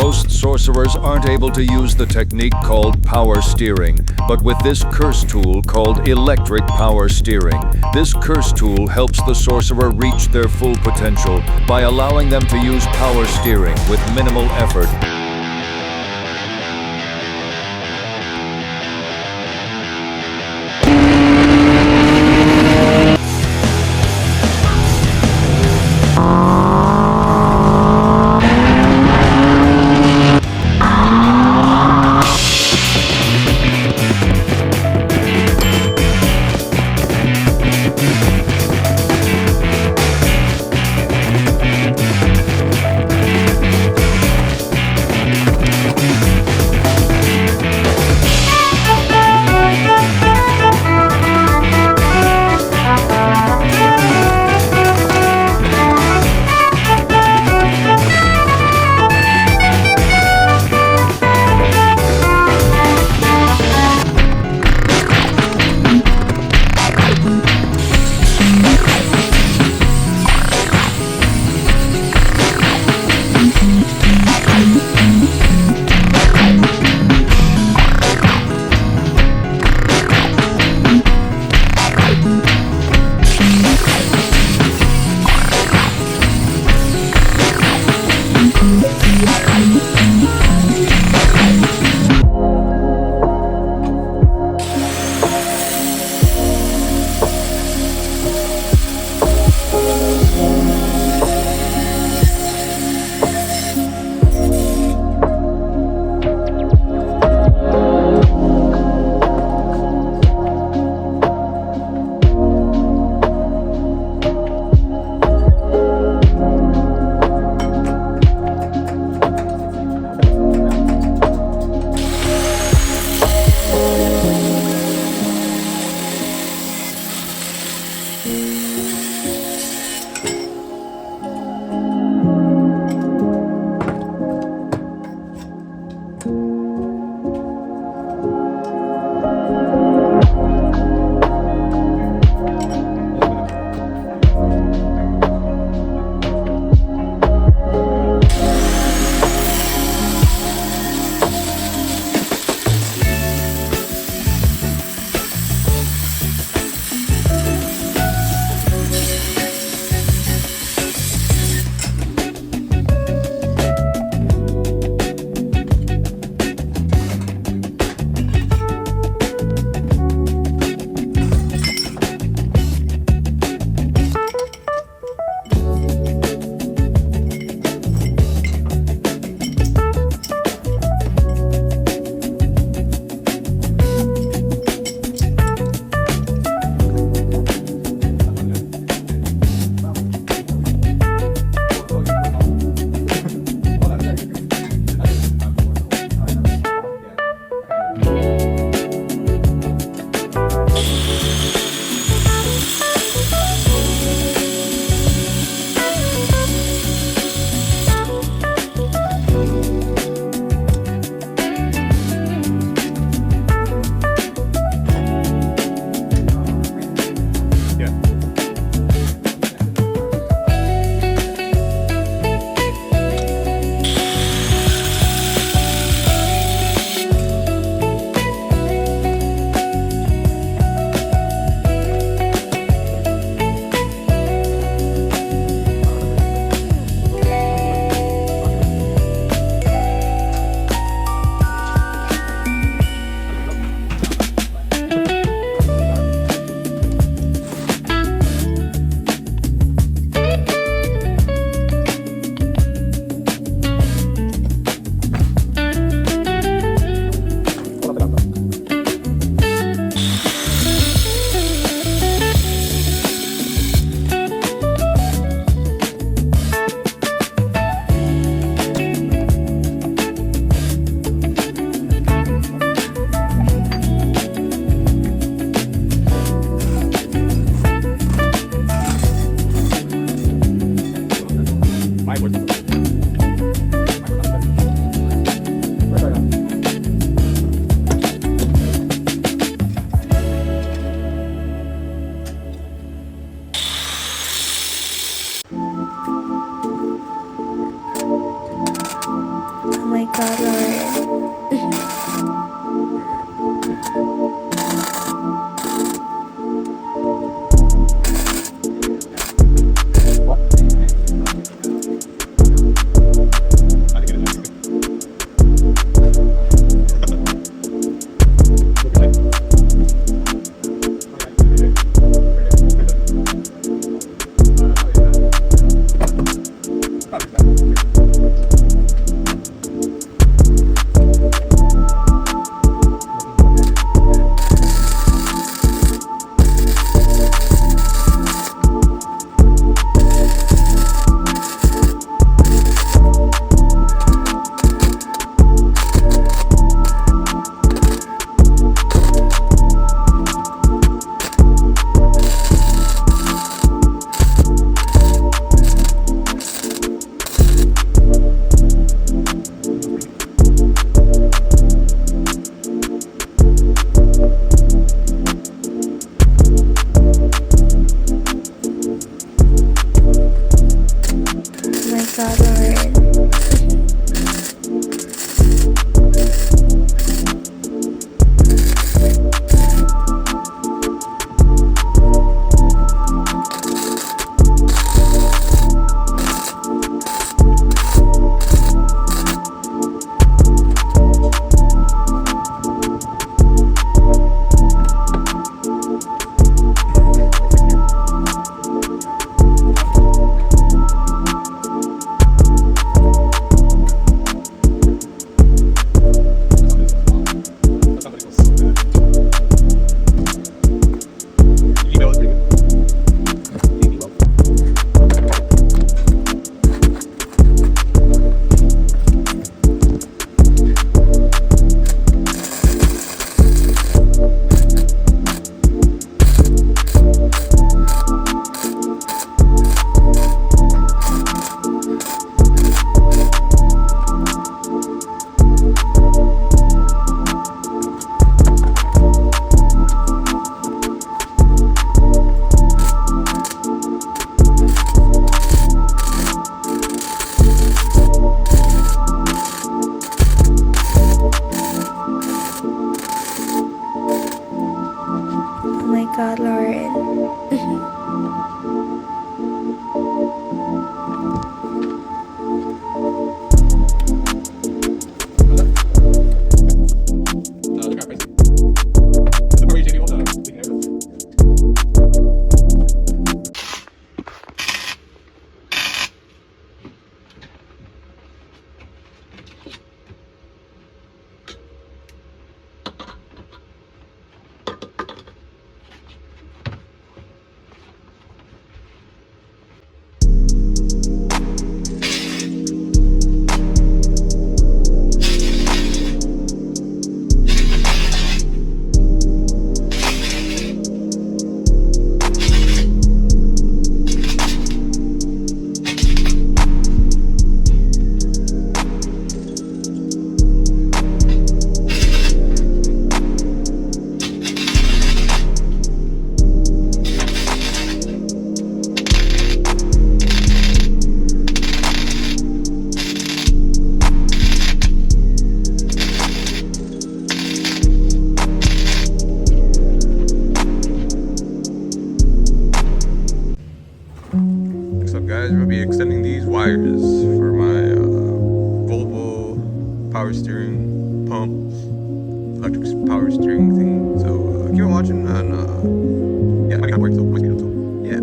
Most sorcerers aren't able to use the technique called power steering, but with this curse tool called electric power steering. This curse tool helps the sorcerer reach their full potential by allowing them to use power steering with minimal effort. Oh my God, Lord. Oh my God, Lord. Oh my God, Lord. What's up, guys? We'll be extending these wires for my Volvo power steering pump, electric power steering thing. So keep on watching, and yeah, it might not work, so yeah.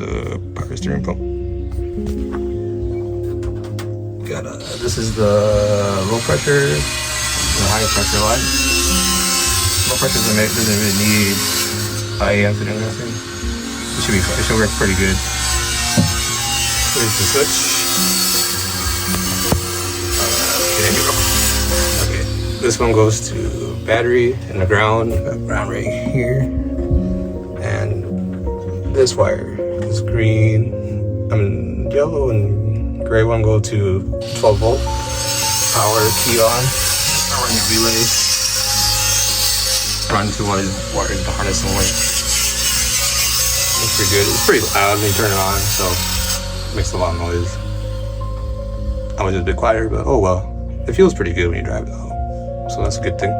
the power steering pump. Got this is the low pressure, the high pressure line. Low pressure doesn't really need high incident or anything. It should be fine. It should work pretty good. Here's the switch. There you go. Okay, this one goes to battery and the ground. Ground right here, and this wire is green. Yellow and gray one go to 12 volt. Power key on. Power in the relay. Run to one wire the harness only. Looks pretty good. It's pretty loud when you turn it on, so it makes a lot of noise. I was just a bit quieter, but oh well. It feels pretty good when you drive though, so that's a good thing.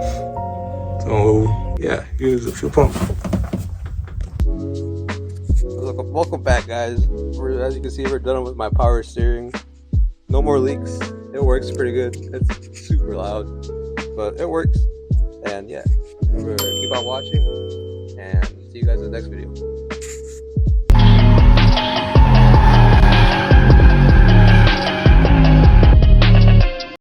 So yeah, here's the fuel pump. Welcome back, guys. As you can see, we're done with my power steering. No more leaks. It works pretty good. It's super loud, but it works. And yeah, remember, keep on watching, and see you guys in the next video.